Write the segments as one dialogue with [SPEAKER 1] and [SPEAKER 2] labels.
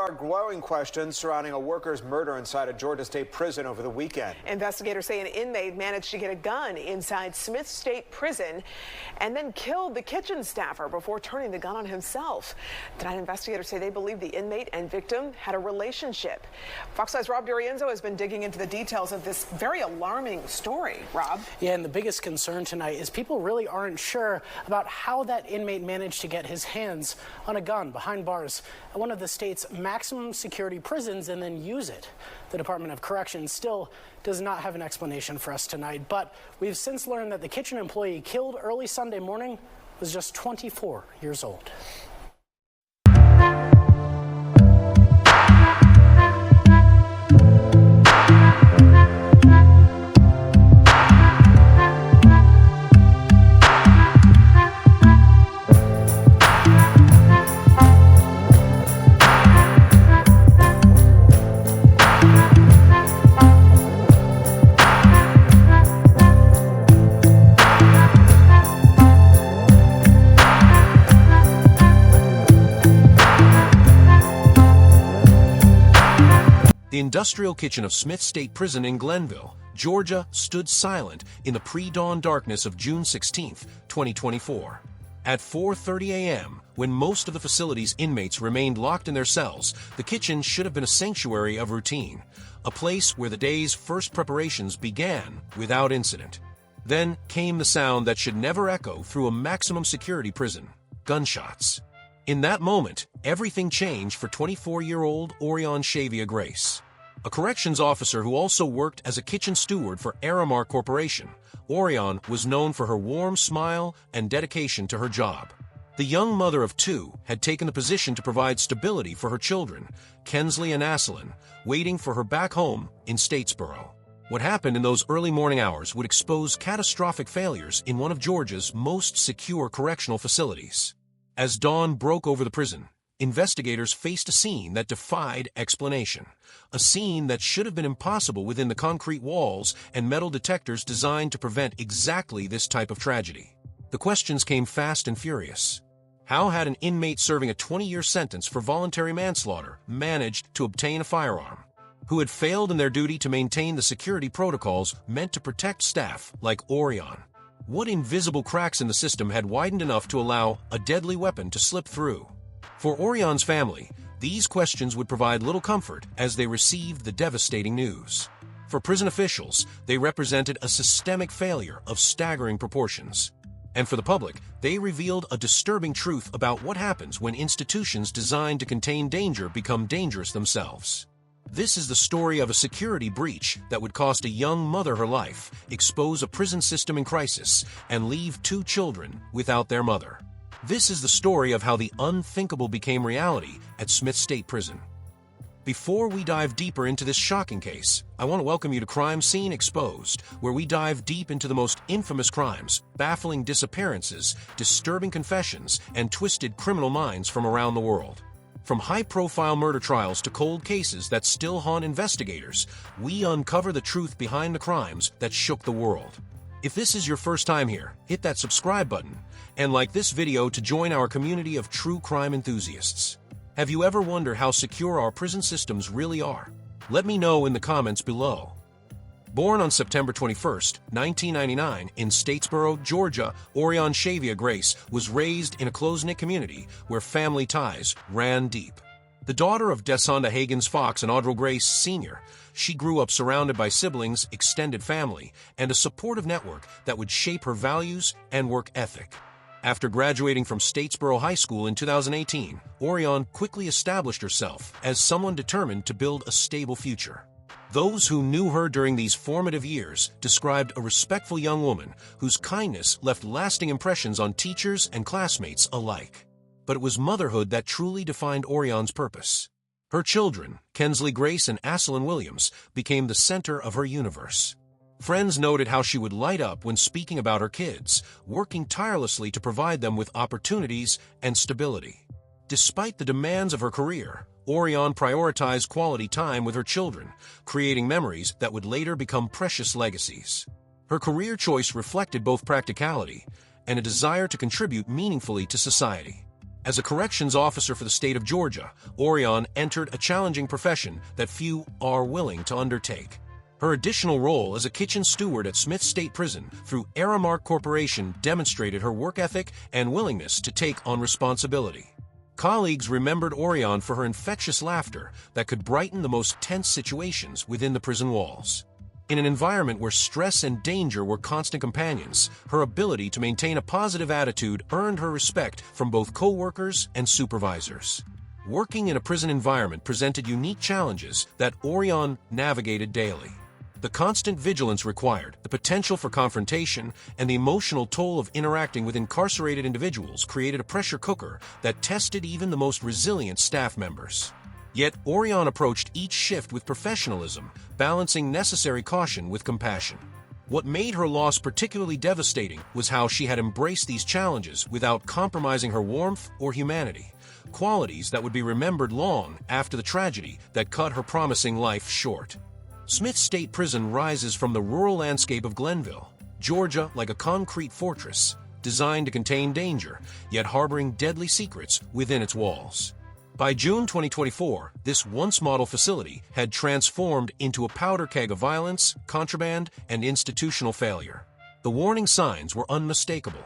[SPEAKER 1] our glowing questions surrounding a worker's murder inside a Georgia State prison over the weekend.
[SPEAKER 2] Investigators say an inmate managed to get a gun inside Smith State Prison and then killed the kitchen staffer before turning the gun on himself. Tonight, investigators say they believe the inmate and victim had a relationship. Fox 5's Rob D'Arienzo has been digging into the details of this very alarming story. Rob?
[SPEAKER 3] Yeah, and the biggest concern tonight is people really aren't sure about how that inmate managed to get his hands on a gun behind bars at one of the state's maximum security prisons and then use it. The Department of Corrections still does not have an explanation for us tonight, but we've since learned that the kitchen employee killed early Sunday morning was just 24 years old.
[SPEAKER 4] The industrial kitchen of Smith State Prison in Glenville, Georgia, stood silent in the pre-dawn darkness of June 16, 2024. At 4:30 a.m., when most of the facility's inmates remained locked in their cells, the kitchen should have been a sanctuary of routine, a place where the day's first preparations began without incident. Then came the sound that should never echo through a maximum security prison: gunshots. In that moment, everything changed for 24-year-old Aureon Grace. A corrections officer who also worked as a kitchen steward for Aramark Corporation, Aureon was known for her warm smile and dedication to her job. The young mother of two had taken the position to provide stability for her children, Kensley and Asselin, waiting for her back home in Statesboro. What happened in those early morning hours would expose catastrophic failures in one of Georgia's most secure correctional facilities. As dawn broke over the prison, investigators faced a scene that defied explanation, a scene that should have been impossible within the concrete walls and metal detectors designed to prevent exactly this type of tragedy. The questions came fast and furious. How had an inmate serving a 20-year sentence for voluntary manslaughter managed to obtain a firearm? Who had failed in their duty to maintain the security protocols meant to protect staff like Aureon? What invisible cracks in the system had widened enough to allow a deadly weapon to slip through? For Aureon's family, these questions would provide little comfort as they received the devastating news. For prison officials, they represented a systemic failure of staggering proportions. And for the public, they revealed a disturbing truth about what happens when institutions designed to contain danger become dangerous themselves. This is the story of a security breach that would cost a young mother her life, expose a prison system in crisis, and leave two children without their mother. This is the story of how the unthinkable became reality at Smith State Prison. Before we dive deeper into this shocking case, I want to welcome you to Crime Scene Exposed, where we dive deep into the most infamous crimes, baffling disappearances, disturbing confessions, and twisted criminal minds from around the world. From high-profile murder trials to cold cases that still haunt investigators, we uncover the truth behind the crimes that shook the world. If this is your first time here, hit that subscribe button and like this video to join our community of true crime enthusiasts. Have you ever wondered how secure our prison systems really are? Let me know in the comments below. Born on September 21, 1999, in Statesboro, Georgia, Aureon Grace was raised in a close-knit community where family ties ran deep. The daughter of Desonda Higgins Fox and Audrey Grace Sr., she grew up surrounded by siblings, extended family, and a supportive network that would shape her values and work ethic. After graduating from Statesboro High School in 2018, Aureon quickly established herself as someone determined to build a stable future. Those who knew her during these formative years described a respectful young woman whose kindness left lasting impressions on teachers and classmates alike. But it was motherhood that truly defined Aureon's purpose. Her children, Kensley Grace and Asselin Williams, became the center of her universe. Friends noted how she would light up when speaking about her kids, working tirelessly to provide them with opportunities and stability. Despite the demands of her career, Aureon prioritized quality time with her children, creating memories that would later become precious legacies. Her career choice reflected both practicality and a desire to contribute meaningfully to society. As a corrections officer for the state of Georgia, Aureon entered a challenging profession that few are willing to undertake. Her additional role as a kitchen steward at Smith State Prison through Aramark Corporation demonstrated her work ethic and willingness to take on responsibility. Colleagues remembered Aureon for her infectious laughter that could brighten the most tense situations within the prison walls. In an environment where stress and danger were constant companions, her ability to maintain a positive attitude earned her respect from both co-workers and supervisors. Working in a prison environment presented unique challenges that Aureon navigated daily. The constant vigilance required, the potential for confrontation, and the emotional toll of interacting with incarcerated individuals created a pressure cooker that tested even the most resilient staff members. Yet, Aureon approached each shift with professionalism, balancing necessary caution with compassion. What made her loss particularly devastating was how she had embraced these challenges without compromising her warmth or humanity, qualities that would be remembered long after the tragedy that cut her promising life short. Smith State Prison rises from the rural landscape of Glenville, Georgia, like a concrete fortress, designed to contain danger, yet harboring deadly secrets within its walls. By June 2024, this once-model facility had transformed into a powder keg of violence, contraband, and institutional failure. The warning signs were unmistakable.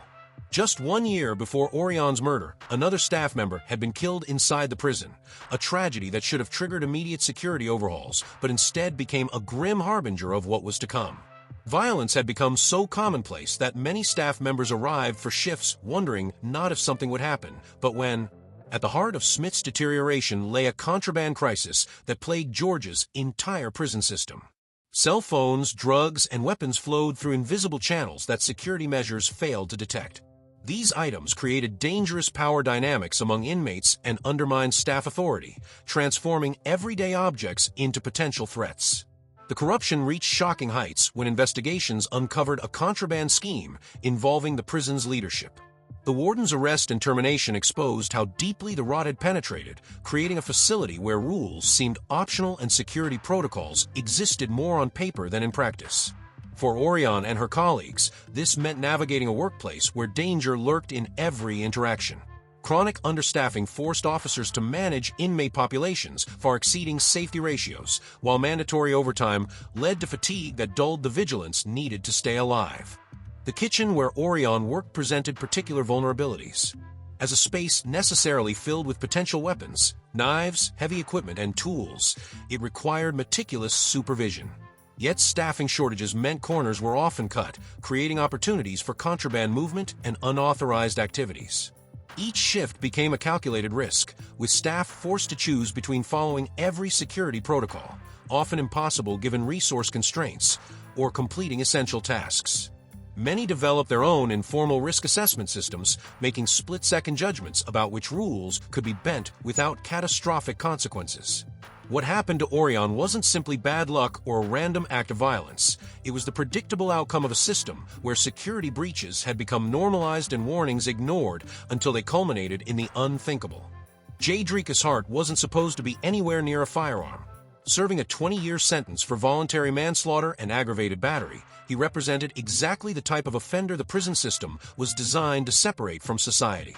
[SPEAKER 4] Just 1 year before Aureon's murder, another staff member had been killed inside the prison, a tragedy that should have triggered immediate security overhauls, but instead became a grim harbinger of what was to come. Violence had become so commonplace that many staff members arrived for shifts wondering not if something would happen, but when. At the heart of Smith's deterioration lay a contraband crisis that plagued Georgia's entire prison system. Cell phones, drugs, and weapons flowed through invisible channels that security measures failed to detect. These items created dangerous power dynamics among inmates and undermined staff authority, transforming everyday objects into potential threats. The corruption reached shocking heights when investigations uncovered a contraband scheme involving the prison's leadership. The warden's arrest and termination exposed how deeply the rot had penetrated, creating a facility where rules seemed optional and security protocols existed more on paper than in practice. For Aureon and her colleagues, this meant navigating a workplace where danger lurked in every interaction. Chronic understaffing forced officers to manage inmate populations far exceeding safety ratios, while mandatory overtime led to fatigue that dulled the vigilance needed to stay alive. The kitchen where Aureon worked presented particular vulnerabilities. As a space necessarily filled with potential weapons, knives, heavy equipment, and tools, it required meticulous supervision. Yet staffing shortages meant corners were often cut, creating opportunities for contraband movement and unauthorized activities. Each shift became a calculated risk, with staff forced to choose between following every security protocol, often impossible given resource constraints, or completing essential tasks. Many developed their own informal risk assessment systems, making split-second judgments about which rules could be bent without catastrophic consequences. What happened to Aureon wasn't simply bad luck or a random act of violence. It was the predictable outcome of a system where security breaches had become normalized and warnings ignored until they culminated in the unthinkable. Jadricus Hart wasn't supposed to be anywhere near a firearm. Serving a 20-year sentence for voluntary manslaughter and aggravated battery, he represented exactly the type of offender the prison system was designed to separate from society.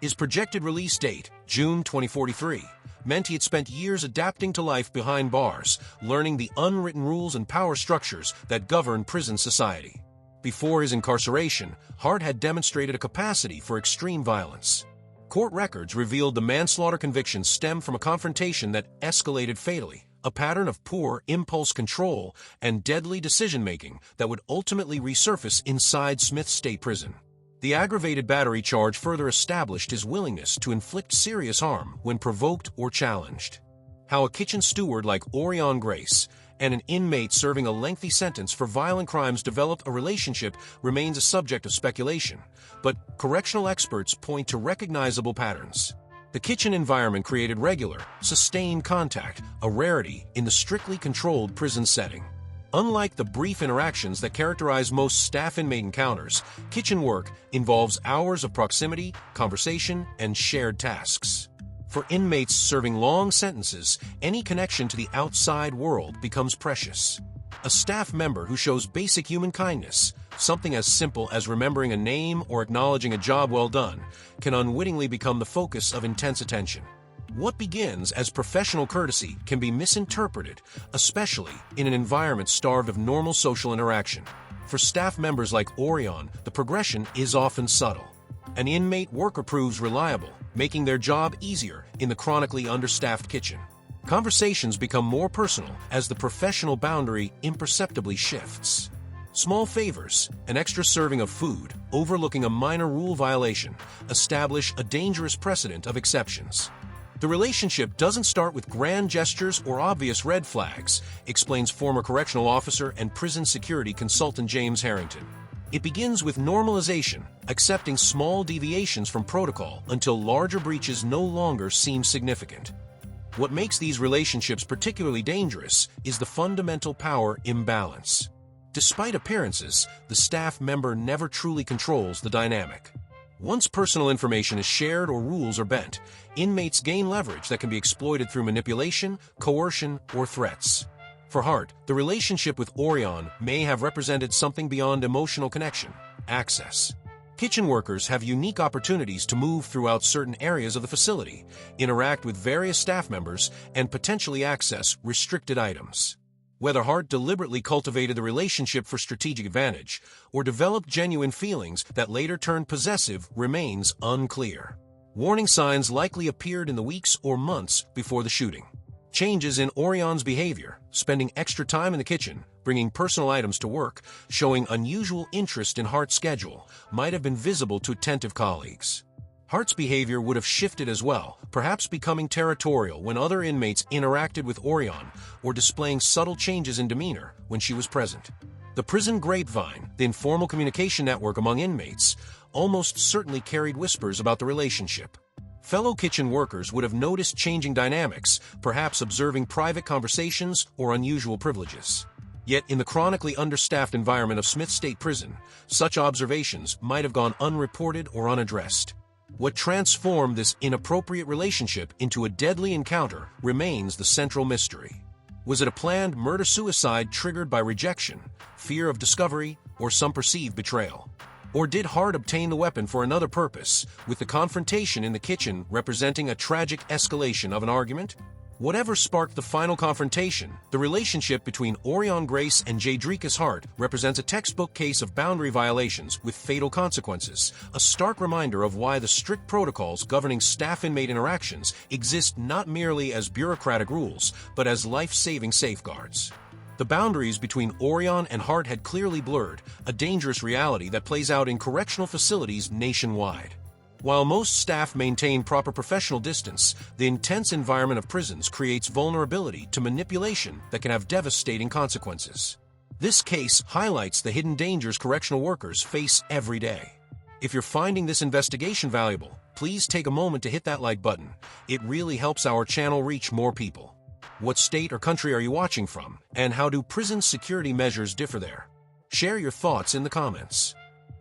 [SPEAKER 4] His projected release date, June 2043, meant he had spent years adapting to life behind bars, learning the unwritten rules and power structures that govern prison society. Before his incarceration, Hart had demonstrated a capacity for extreme violence. Court records revealed the manslaughter conviction stemmed from a confrontation that escalated fatally, a pattern of poor impulse control and deadly decision-making that would ultimately resurface inside Smith State Prison. The aggravated battery charge further established his willingness to inflict serious harm when provoked or challenged. How a kitchen steward like Aureon Grace and an inmate serving a lengthy sentence for violent crimes developed a relationship remains a subject of speculation, but correctional experts point to recognizable patterns. The kitchen environment created regular, sustained contact, a rarity in the strictly controlled prison setting. Unlike the brief interactions that characterize most staff-inmate encounters, kitchen work involves hours of proximity, conversation, and shared tasks. For inmates serving long sentences, any connection to the outside world becomes precious. A staff member who shows basic human kindness, something as simple as remembering a name or acknowledging a job well done can unwittingly become the focus of intense attention. What begins as professional courtesy can be misinterpreted, especially in an environment starved of normal social interaction. For staff members like Aureon, the progression is often subtle. An inmate worker proves reliable, making their job easier in the chronically understaffed kitchen. Conversations become more personal as the professional boundary imperceptibly shifts. Small favors, an extra serving of food, overlooking a minor rule violation, establish a dangerous precedent of exceptions. The relationship doesn't start with grand gestures or obvious red flags, explains former correctional officer and prison security consultant James Harrington. It begins with normalization, accepting small deviations from protocol until larger breaches no longer seem significant. What makes these relationships particularly dangerous is the fundamental power imbalance. Despite appearances, the staff member never truly controls the dynamic. Once personal information is shared or rules are bent, inmates gain leverage that can be exploited through manipulation, coercion, or threats. For Hart, the relationship with Aureon may have represented something beyond emotional connection: access. Kitchen workers have unique opportunities to move throughout certain areas of the facility, interact with various staff members, and potentially access restricted items. Whether Hart deliberately cultivated the relationship for strategic advantage or developed genuine feelings that later turned possessive remains unclear. Warning signs likely appeared in the weeks or months before the shooting. Changes in Aureon's behavior, spending extra time in the kitchen, bringing personal items to work, showing unusual interest in Hart's schedule, might have been visible to attentive colleagues. Hart's behavior would have shifted as well, perhaps becoming territorial when other inmates interacted with Aureon or displaying subtle changes in demeanor when she was present. The prison grapevine, the informal communication network among inmates, almost certainly carried whispers about the relationship. Fellow kitchen workers would have noticed changing dynamics, perhaps observing private conversations or unusual privileges. Yet in the chronically understaffed environment of Smith State Prison, such observations might have gone unreported or unaddressed. What transformed this inappropriate relationship into a deadly encounter remains the central mystery. Was it a planned murder-suicide triggered by rejection, fear of discovery, or some perceived betrayal? Or did Hart obtain the weapon for another purpose, with the confrontation in the kitchen representing a tragic escalation of an argument? Whatever sparked the final confrontation, the relationship between Aureon Grace and tragically Hart represents a textbook case of boundary violations with fatal consequences, a stark reminder of why the strict protocols governing staff-inmate interactions exist not merely as bureaucratic rules, but as life-saving safeguards. The boundaries between Aureon and Hart had clearly blurred, a dangerous reality that plays out in correctional facilities nationwide. While most staff maintain proper professional distance, the intense environment of prisons creates vulnerability to manipulation that can have devastating consequences. This case highlights the hidden dangers correctional workers face every day. If you're finding this investigation valuable, please take a moment to hit that like button. It really helps our channel reach more people. What state or country are you watching from, and how do prison security measures differ there? Share your thoughts in the comments.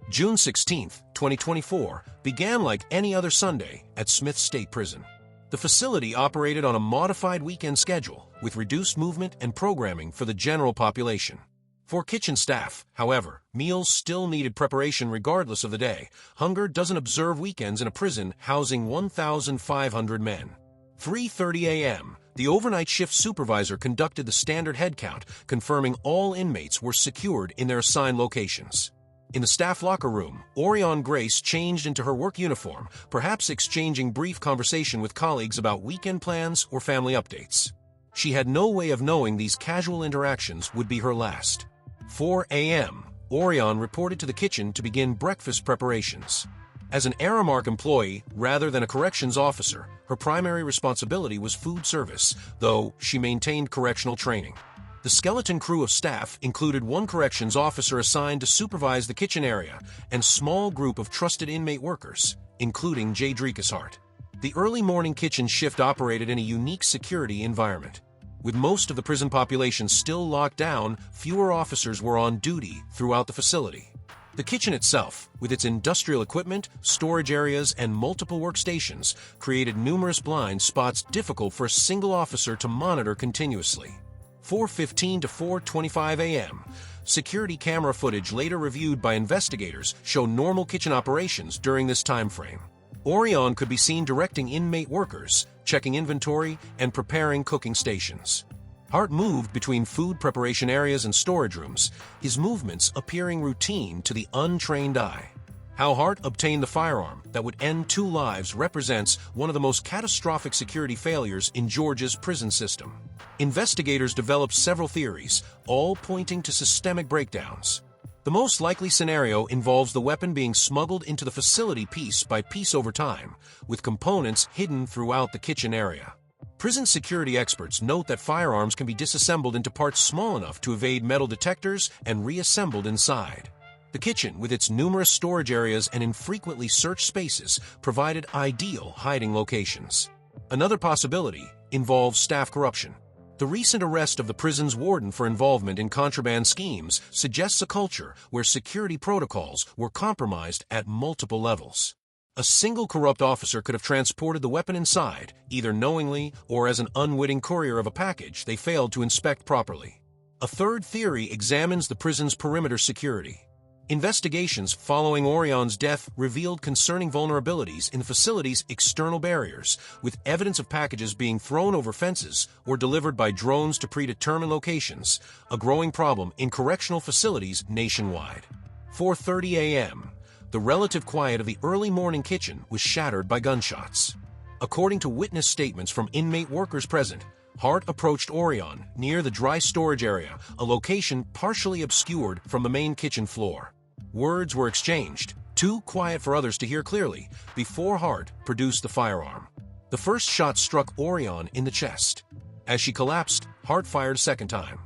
[SPEAKER 4] June 16, 2024, began like any other Sunday at Smith State Prison. The facility operated on a modified weekend schedule with reduced movement and programming for the general population. For kitchen staff, however, meals still needed preparation regardless of the day. Hunger doesn't observe weekends in a prison housing 1,500 men. 3:30 a.m., the overnight shift supervisor conducted the standard head count, confirming all inmates were secured in their assigned locations. In the staff locker room, Aureon Grace changed into her work uniform, perhaps exchanging brief conversation with colleagues about weekend plans or family updates. She had no way of knowing these casual interactions would be her last. 4 a.m., Aureon reported to the kitchen to begin breakfast preparations. As an Aramark employee, rather than a corrections officer, her primary responsibility was food service, though she maintained correctional training. The skeleton crew of staff included one corrections officer assigned to supervise the kitchen area and small group of trusted inmate workers, including tragically Hart. The early morning kitchen shift operated in a unique security environment. With most of the prison population still locked down, fewer officers were on duty throughout the facility. The kitchen itself, with its industrial equipment, storage areas, and multiple workstations, created numerous blind spots difficult for a single officer to monitor continuously. 4:15 to 4:25 a.m. Security camera footage later reviewed by investigators show normal kitchen operations during this time frame. Aureon could be seen directing inmate workers, checking inventory, and preparing cooking stations. Hart moved between food preparation areas and storage rooms, his movements appearing routine to the untrained eye. How Hart obtained the firearm that would end 2 lives represents one of the most catastrophic security failures in Georgia's prison system. Investigators developed several theories, all pointing to systemic breakdowns. The most likely scenario involves the weapon being smuggled into the facility piece by piece over time, with components hidden throughout the kitchen area. Prison security experts note that firearms can be disassembled into parts small enough to evade metal detectors and reassembled inside. The kitchen, with its numerous storage areas and infrequently searched spaces, provided ideal hiding locations. Another possibility involves staff corruption. The recent arrest of the prison's warden for involvement in contraband schemes suggests a culture where security protocols were compromised at multiple levels. A single corrupt officer could have transported the weapon inside, either knowingly or as an unwitting courier of a package they failed to inspect properly. A third theory examines the prison's perimeter security. Investigations following Aureon's death revealed concerning vulnerabilities in the facility's external barriers, with evidence of packages being thrown over fences or delivered by drones to predetermined locations, a growing problem in correctional facilities nationwide. 4:30 a.m. The relative quiet of the early morning kitchen was shattered by gunshots. According to witness statements from inmate workers present, Hart approached Aureon near the dry storage area, a location partially obscured from the main kitchen floor. Words were exchanged, too quiet for others to hear clearly, before Hart produced the firearm. The first shot struck Aureon in the chest. As she collapsed, Hart fired a second time.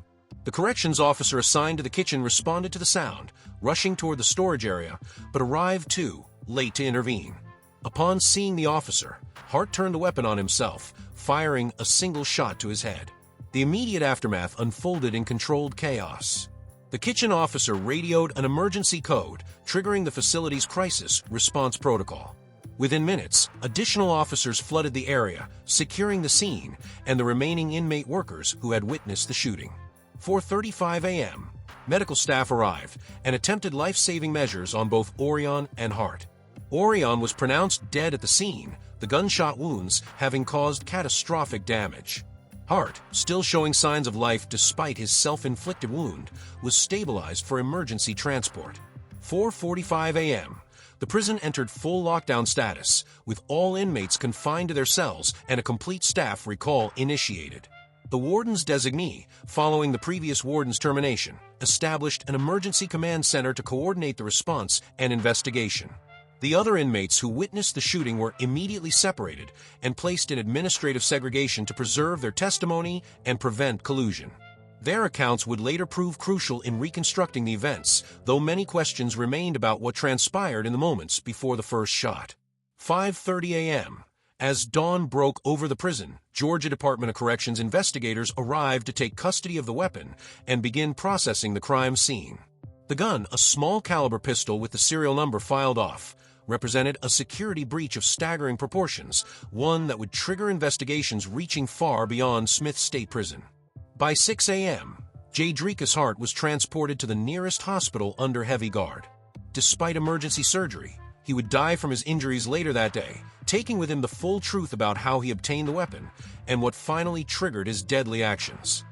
[SPEAKER 4] The corrections officer assigned to the kitchen responded to the sound, rushing toward the storage area, but arrived too late to intervene. Upon seeing the officer, Hart turned the weapon on himself, firing a single shot to his head. The immediate aftermath unfolded in controlled chaos. The kitchen officer radioed an emergency code, triggering the facility's crisis response protocol. Within minutes, additional officers flooded the area, securing the scene and the remaining inmate workers who had witnessed the shooting. 4:35 a.m. Medical staff arrived and attempted life-saving measures on both Aureon and Hart. Aureon was pronounced dead at the scene, the gunshot wounds having caused catastrophic damage. Hart, still showing signs of life despite his self-inflicted wound, was stabilized for emergency transport. 4:45 a.m. The prison entered full lockdown status, with all inmates confined to their cells and a complete staff recall initiated. The warden's designee, following the previous warden's termination, established an emergency command center to coordinate the response and investigation. The other inmates who witnessed the shooting were immediately separated and placed in administrative segregation to preserve their testimony and prevent collusion. Their accounts would later prove crucial in reconstructing the events, though many questions remained about what transpired in the moments before the first shot. 5:30 a.m. As dawn broke over the prison, Georgia Department of Corrections investigators arrived to take custody of the weapon and begin processing the crime scene. The gun, a small caliber pistol with the serial number filed off, represented a security breach of staggering proportions, one that would trigger investigations reaching far beyond Smith State Prison. By 6 a.m., Jadricus Hart was transported to the nearest hospital under heavy guard. Despite emergency surgery, he would die from his injuries later that day, taking with him the full truth about how he obtained the weapon and what finally triggered his deadly actions.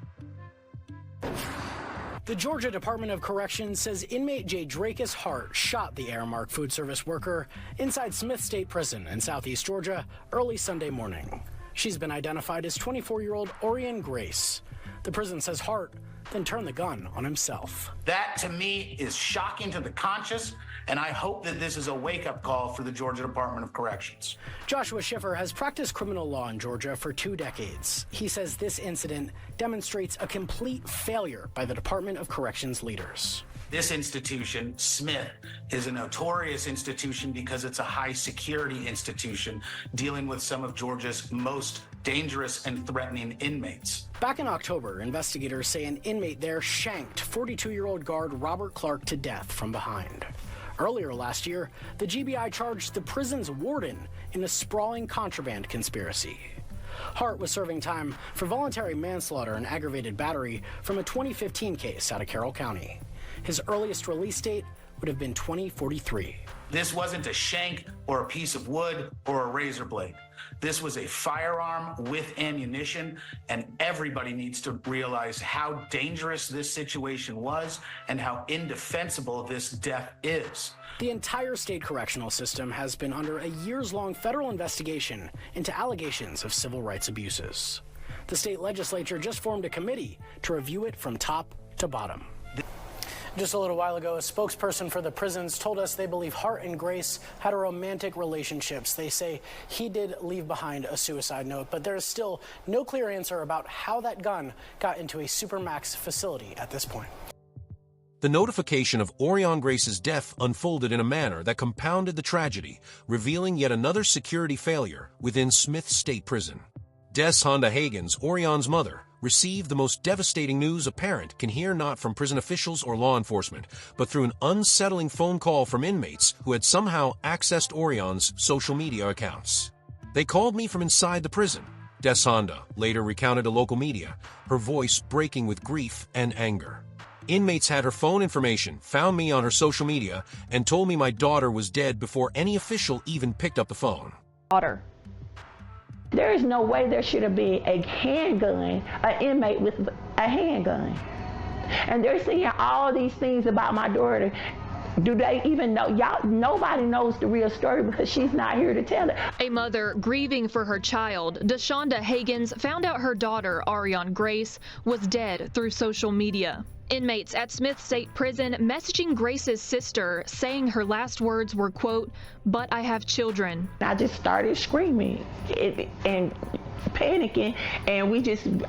[SPEAKER 3] The Georgia Department of Corrections says inmate Jadricus Hart shot the Aramark food service worker inside Smith State Prison in southeast Georgia early Sunday morning. She's been identified as 24-year-old Aureon Grace. The prison says Hart then turned the gun on himself.
[SPEAKER 5] That, to me, is shocking to the conscious, and I hope that this is a wake-up call for the Georgia Department of Corrections.
[SPEAKER 3] Joshua Schiffer has practiced criminal law in Georgia for 2 decades. He says this incident demonstrates a complete failure by the Department of Corrections leaders.
[SPEAKER 5] This institution, Smith, is a notorious institution because it's a high-security institution dealing with some of Georgia's most dangerous and threatening inmates.
[SPEAKER 3] Back in October, investigators say an inmate there shanked 42-year-old guard Robert Clark to death from behind. Earlier last year, the GBI charged the prison's warden in a sprawling contraband conspiracy. Hart was serving time for voluntary manslaughter and aggravated battery from a 2015 case out of Carroll County. His earliest release date would have been 2043.
[SPEAKER 5] This wasn't a shank or a piece of wood or a razor blade. This was a firearm with ammunition, and everybody needs to realize how dangerous this situation was and how indefensible this death is.
[SPEAKER 3] The entire state correctional system has been under a years-long federal investigation into allegations of civil rights abuses. The state legislature just formed a committee to review it from top to bottom. Just a little while ago, a spokesperson for the prisons told us they believe Hart and Grace had a romantic relationships. They say he did leave behind a suicide note, but there is still no clear answer about how that gun got into a Supermax facility at this point.
[SPEAKER 4] The notification of Aureon Grace's death unfolded in a manner that compounded the tragedy, revealing yet another security failure within Smith State Prison. Honda Hagens, Aureon's mother, received the most devastating news a parent can hear, not from prison officials or law enforcement, but through an unsettling phone call from inmates who had somehow accessed Aureon's social media accounts. "They called me from inside the prison," Honda later recounted to local media, her voice breaking with grief and anger. "Inmates had her phone information, found me on her social media, and told me my daughter was dead before any official even picked up the phone."
[SPEAKER 6] Daughter. There is no way there should have been a handgun, an inmate with a handgun. And they're saying all these things about my daughter. Do they even know? Y'all, nobody knows the real story because she's not here to tell it.
[SPEAKER 7] A mother grieving for her child, Deshonda Hagens, found out her daughter, Aureon Grace, was dead through social media. Inmates at Smith State Prison messaging Grace's sister, saying her last words were, quote, "But I have children."
[SPEAKER 6] I just started screaming and panicking, and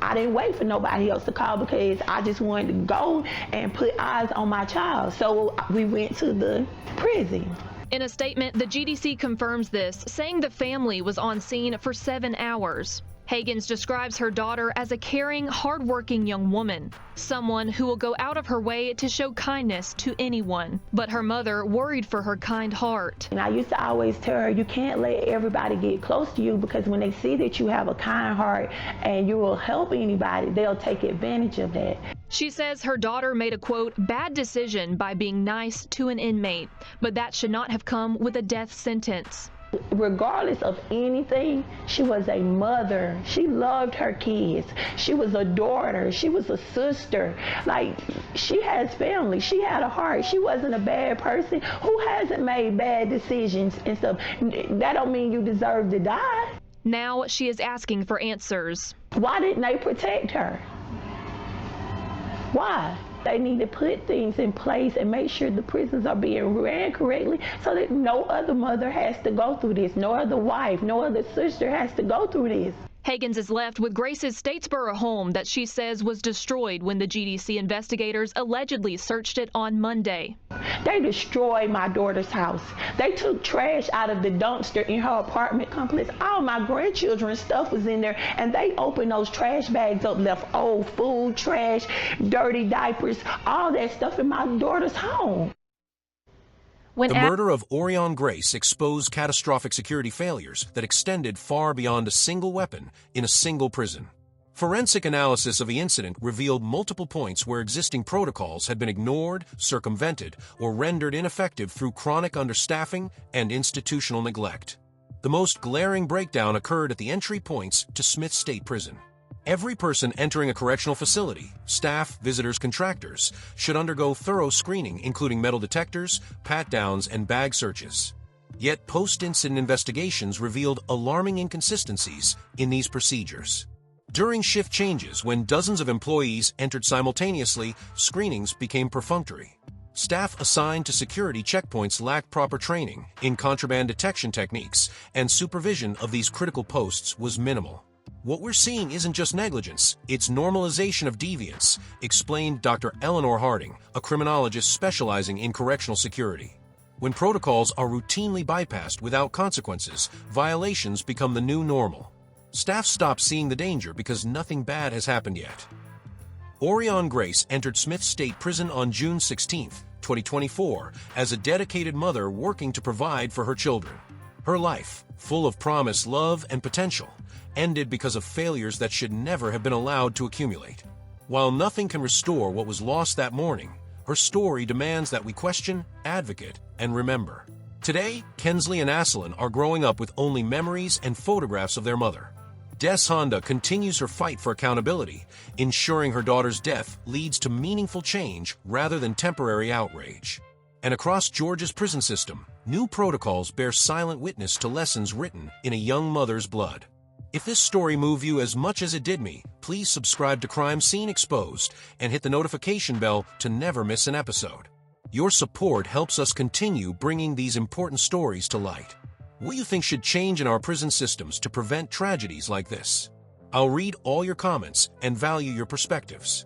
[SPEAKER 6] I didn't wait for nobody else to call because I just wanted to go and put eyes on my child. So we went to the prison.
[SPEAKER 7] In a statement, the GDC confirms this, saying the family was on scene for 7 hours. Hagens describes her daughter as a caring, hardworking young woman, someone who will go out of her way to show kindness to anyone. But her mother worried for her kind heart.
[SPEAKER 6] And I used to always tell her, you can't let everybody get close to you because when they see that you have a kind heart and you will help anybody, they'll take advantage of that.
[SPEAKER 7] She says her daughter made a, quote, "bad decision by being nice to an inmate, but that should not have come with a death sentence."
[SPEAKER 6] Regardless of anything, she was a mother. She loved her kids. She was a daughter. She was a sister. Like, she has family. She had a heart. She wasn't a bad person. Who hasn't made bad decisions and stuff? That don't mean you deserve to die.
[SPEAKER 7] Now she is asking for answers.
[SPEAKER 6] Why didn't they protect her? Why? They need to put things in place and make sure the prisons are being ran correctly so that no other mother has to go through this, no other wife, no other sister has to go through this.
[SPEAKER 7] Hagens is left with Grace's Statesboro home that she says was destroyed when the GDC investigators allegedly searched it on Monday.
[SPEAKER 6] They destroyed my daughter's house. They took trash out of the dumpster in her apartment complex. All my grandchildren's stuff was in there, and they opened those trash bags up, left old food, trash, dirty diapers, all that stuff in my daughter's home.
[SPEAKER 4] The murder of Aureon Grace exposed catastrophic security failures that extended far beyond a single weapon in a single prison. Forensic analysis of the incident revealed multiple points where existing protocols had been ignored, circumvented, or rendered ineffective through chronic understaffing and institutional neglect. The most glaring breakdown occurred at the entry points to Smith State Prison. Every person entering a correctional facility, staff, visitors, contractors, should undergo thorough screening, including metal detectors, pat-downs, and bag searches. Yet post-incident investigations revealed alarming inconsistencies in these procedures. During shift changes, when dozens of employees entered simultaneously, screenings became perfunctory. Staff assigned to security checkpoints lacked proper training in contraband detection techniques, and supervision of these critical posts was minimal. What we're seeing isn't just negligence, it's normalization of deviance, explained Dr. Eleanor Harding, a criminologist specializing in correctional security. When protocols are routinely bypassed without consequences, violations become the new normal. Staff stop seeing the danger because nothing bad has happened yet. Aureon Grace entered Smith State Prison on June 16, 2024, as a dedicated mother working to provide for her children. Her life, full of promise, love, and potential, ended because of failures that should never have been allowed to accumulate. While nothing can restore what was lost that morning, her story demands that we question, advocate, and remember. Today, Kensley and Asselin are growing up with only memories and photographs of their mother. Des Honda continues her fight for accountability, ensuring her daughter's death leads to meaningful change rather than temporary outrage. And across Georgia's prison system, new protocols bear silent witness to lessons written in a young mother's blood. If this story moved you as much as it did me, please subscribe to Crime Scene Exposed and hit the notification bell to never miss an episode. Your support helps us continue bringing these important stories to light. What do you think should change in our prison systems to prevent tragedies like this? I'll read all your comments and value your perspectives.